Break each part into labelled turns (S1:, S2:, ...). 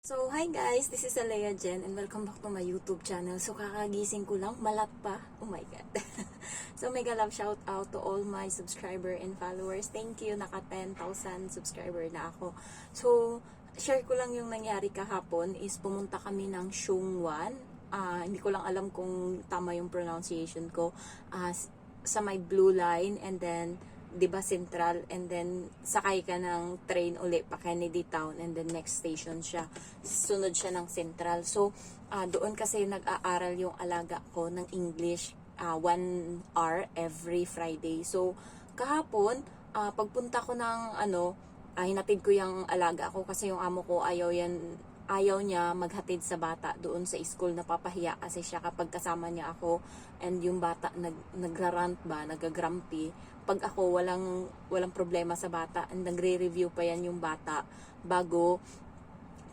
S1: So, hi guys! This is Alea Jen and welcome back to my YouTube channel. So, kakagising ko lang, malat pa. Oh my God. So, mega love shout out to all my subscriber and followers. Thank you, naka 10,000 subscriber na ako. So, share ko lang yung nangyari kahapon is pumunta kami ng Shungwan. Hindi ko lang alam kung tama yung pronunciation ko. Sa may Blue Line and then 'di ba Central, and then sakay ka ng train uli pa Kennedy Town, and then next station siya, sunod siya ng Central. So doon kasi nag-aaral yung alaga ko ng English 1 hour every Friday. So kahapon pagpunta ko ng hinatid ko yung alaga ko kasi yung amo ko ayaw niya maghatid sa bata doon sa school, napapahiya kasi siya kapag kasama niya ako, and yung bata nagrarant ba, nagagrumpy. Pag ako walang problema sa bata, and nagre-review pa yan yung bata bago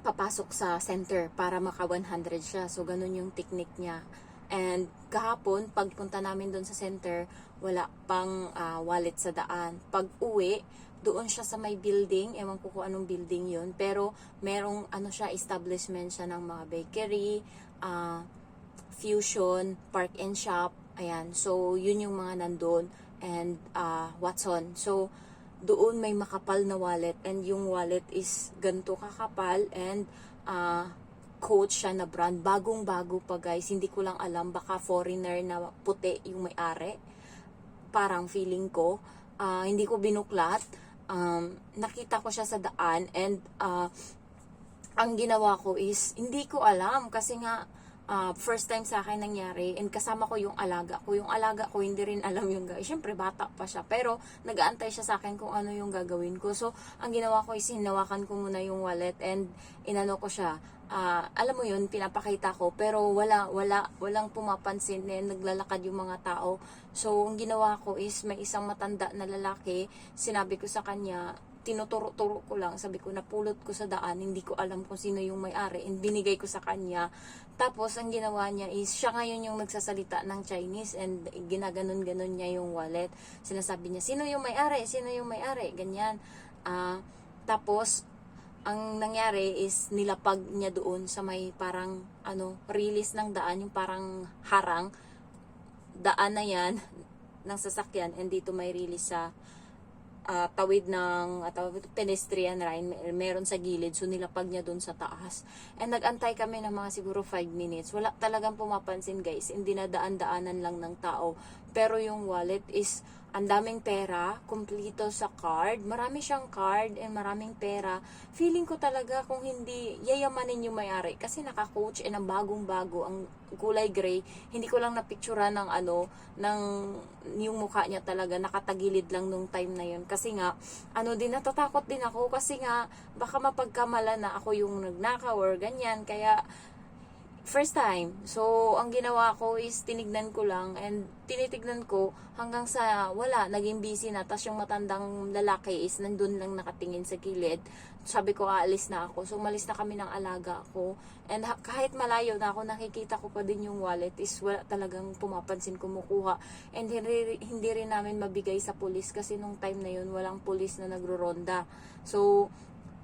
S1: papasok sa center para maka 100 siya. So ganun yung technique niya. And kahapon pagpunta namin doon sa center, wala pang wallet sa daan. Pag uwi, doon siya sa may building, ewan ko kung anong building yun, pero merong establishment siya ng mga bakery, fusion, park and shop, ayan. So yun yung mga nandun, and Watson. So doon may makapal na wallet, and yung wallet is ganito kakapal, and Coach siya na brand, bagong-bago pa guys. Hindi ko lang alam, baka foreigner na puti yung may-ari, parang feeling ko. Hindi ko binuklat. Nakita ko siya sa daan, and ang ginawa ko is hindi ko alam kasi nga first time sa akin nangyari, and kasama ko yung alaga ko. Yung alaga ko hindi rin alam yung gagawin. Siyempre bata pa siya, pero nag-aantay siya sa akin kung ano yung gagawin ko. So ang ginawa ko is hinawakan ko muna yung wallet, and inano ko siya. Alam mo yun, pinapakita ko, pero walang pumapansin, and naglalakad yung mga tao. So ang ginawa ko is may isang matanda na lalaki, sinabi ko sa kanya, tinuturo-turo ko lang, sabi ko napulot ko sa daan, hindi ko alam kung sino yung may-ari, and binigay ko sa kanya. Tapos ang ginawa niya is siya ngayon yung nagsasalita ng Chinese, and ginaganon-ganon niya yung wallet. Sinasabi niya, sino yung may-ari, sino yung may-ari, ganyan. Tapos ang nangyari is nilapag niya doon sa may parang release ng daan, yung parang harang daan na yan ng sasakyan, and dito may release sa tawid ng pedestrian line, meron sa gilid, so nilapag niya doon sa taas. And nagantay kami ng mga siguro 5 minutes. Wala talagang pumapansin guys, hindi na daan-daanan lang ng tao. Pero yung wallet is ang daming pera, kumpleto sa card. Marami siyang card and maraming pera. Feeling ko talaga kung hindi yayamanin yung may-ari kasi naka-coach, and ang bagong-bago, ang kulay gray. Hindi ko lang napicturean ng yung mukha niya talaga, nakatagilid lang nung time na yun. Kasi nga, natatakot din ako kasi nga baka mapagkamala na ako yung nagnakaw or ganyan. Kaya first time. So, ang ginawa ko is tinignan ko lang, and tinitignan ko hanggang sa wala, naging busy na. Tapos yung matandang lalaki is nandun lang nakatingin sa gilid. Sabi ko, aalis na ako. So, umalis na kami ng alaga ko. And kahit malayo na ako, nakikita ko pa din yung wallet is wala talagang pumapansin, kumukuha. And hindi rin namin mabigay sa pulis kasi nung time na yun, walang pulis na nagro-ronda. So,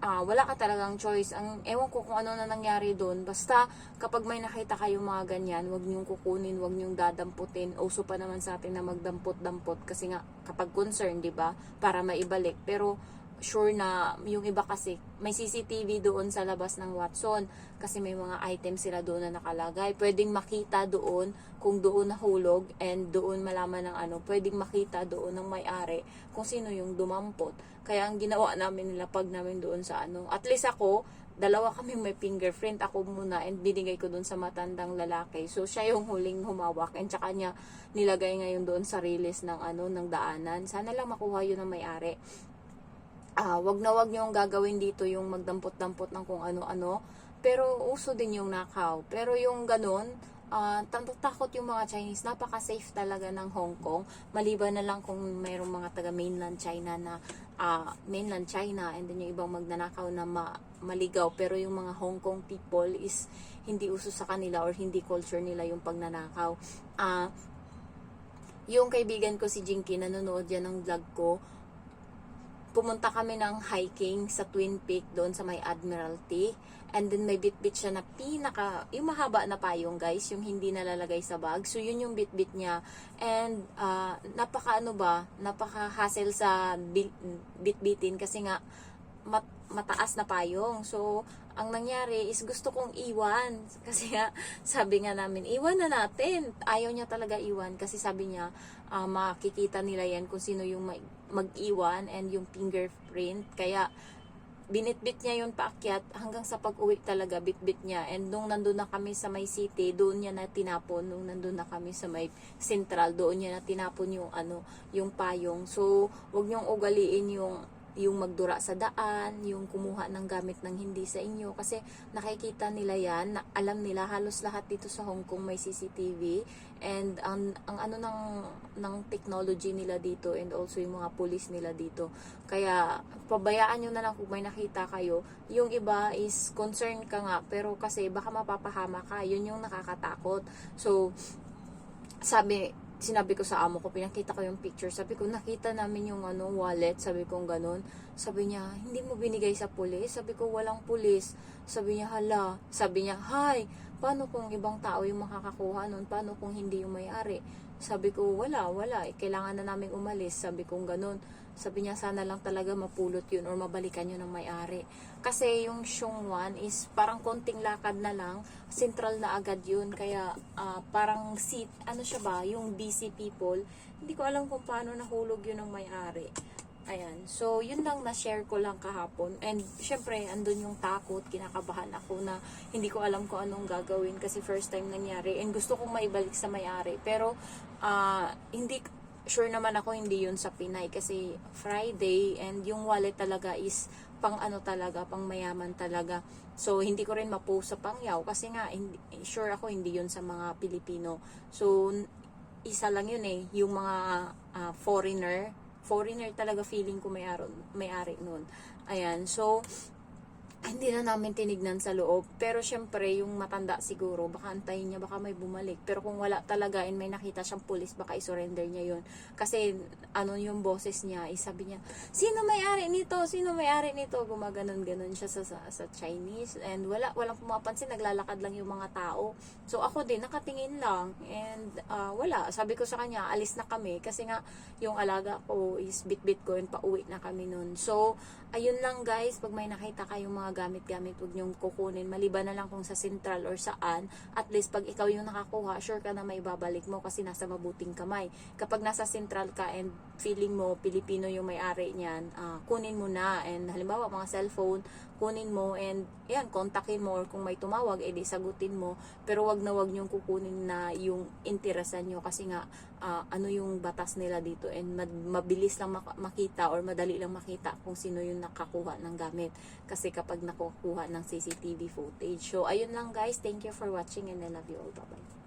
S1: wala ka talagang choice. Ewan ko kung ano na nangyari doon. Basta, kapag may nakita kayong mga ganyan, wag niyong kukunin, wag niyong dadamputin. Uso pa naman sa atin na magdampot-dampot. Kasi nga, kapag concern, di ba? Para maibalik. Pero, sure na, yung iba kasi, may CCTV doon sa labas ng Watson. Kasi may mga items sila doon na nakalagay. Pwedeng makita doon, kung doon nahulog, and doon malaman ng pwedeng makita doon ng may-ari kung sino yung dumampot. Kaya ang ginawa namin, nilapag namin doon sa at least ako, dalawa kami may fingerprint, ako muna, and binigay ko doon sa matandang lalaki. So siya yung huling humawak, and tsaka niya nilagay ngayon doon sa release ng ng daanan. Sana lang makuha yun ng may-ari. Wag na wag niyo gagawin dito yung magdampot-dampot ng kung ano-ano. Pero uso din yung nakaw. Pero yung ganun, takot yung mga Chinese. Napaka-safe talaga ng Hong Kong. Maliban na lang kung mayroong mga taga mainland China na mainland China, and then yung ibang magnanakaw na maligaw. Pero yung mga Hong Kong people is hindi uso sa kanila, or hindi culture nila yung pagnanakaw. Yung kaibigan ko si Jinky, nanonood yan ng vlog ko. pumunta kami ng hiking sa Twin Peak doon sa may Admiralty. And then may bit-bit siya na yung mahaba na payong guys, yung hindi nalalagay sa bag. So yun yung bit-bit niya. And napaka-hassle sa bit-bitin kasi nga mataas na payong. So ang nangyari is gusto kong iwan. Kasi nga, sabi nga namin, iwan na natin. Ayaw niya talaga iwan kasi sabi niya, makikita nila yan kung sino yung mag-iwan and yung fingerprint. Kaya binitbit niya yun paakyat hanggang sa pag-uwi talaga bitbit niya. And nung nandun na kami sa may city, doon niya na tinapon. Nung nandun na kami sa may central, doon niya na tinapon yung payong. So wag niyong ugaliin yung magdura sa daan, yung kumuha ng gamit ng hindi sa inyo kasi nakikita nila yan, alam nila halos lahat dito sa Hong Kong may CCTV and ang ano ng technology nila dito and also yung mga police nila dito. Kaya pabayaan nyo na lang kung may nakita kayo. Yung iba is concern ka nga pero kasi baka mapapahama ka, yun yung nakakatakot. So sinabi ko sa amo ko, pinakita ko yung picture. Sabi ko, nakita namin yung wallet. Sabi ko, ganun. Sabi niya, hindi mo binigay sa pulis? Sabi ko, walang pulis. Sabi niya, hala. Sabi niya, hi, paano kung ibang tao yung makakakuha nun? Paano kung hindi yung may-ari? Sabi ko, wala. Kailangan na namin umalis. Sabi ko, ganun. Sabi niya, sana lang talaga mapulot yun or mabalikan yun ng may-ari. Kasi yung Shongwan is parang konting lakad na lang, central na agad yun. Kaya parang siya ba, yung busy people, hindi ko alam kung paano nahulog yun ng may-ari. Ayan. So, yun lang na-share ko lang kahapon. And, syempre, andun yung takot, kinakabahan ako na hindi ko alam kung anong gagawin kasi first time nangyari. And gusto kong maibalik sa may-ari. Pero, sure naman ako hindi yun sa Pinay kasi Friday and yung wallet talaga is pang talaga, pang mayaman talaga. So, hindi ko rin ma-post sa Pangyaw kasi nga, sure ako hindi yun sa mga Pilipino. So, isa lang yun yung mga foreigner talaga feeling ko may-ari nun. Ayan, so, hindi na namin tinignan sa loob. Pero syempre, yung matanda siguro, baka antayin niya, baka may bumalik. Pero kung wala talaga and may nakita siyang pulis, baka isurrender niya yun. Kasi, yung boses niya, sabi niya, sino may-ari nito? Sino may-ari nito? Gumaganon-ganon siya sa Chinese. And walang pumapansin, naglalakad lang yung mga tao. So, ako din, nakatingin lang. And, wala. Sabi ko sa kanya, alis na kami. Kasi nga, yung alaga ko is bit-bit ko and pauwi na kami nun. So, ayun lang guys, pag may nakita kayong mga gamit-gamit, huwag niyong kukunin. Maliban na lang kung sa central or saan. At least, pag ikaw yung nakakuha, sure ka na may babalik mo kasi nasa mabuting kamay. Kapag nasa central ka and feeling mo, Pilipino yung may-ari niyan, kunin mo na. And halimbawa, mga cellphone, kunin mo and yan, kontakin mo or kung may tumawag, edi sagutin mo. Pero wag niyong kukunin na yung interesan nyo kasi nga, yung batas nila dito and mabilis lang makita or madali lang makita kung sino yung nakakuha ng gamit. Kasi kapag nakukuha ng CCTV footage. So, ayun lang guys. Thank you for watching and I love you all. Bye-bye.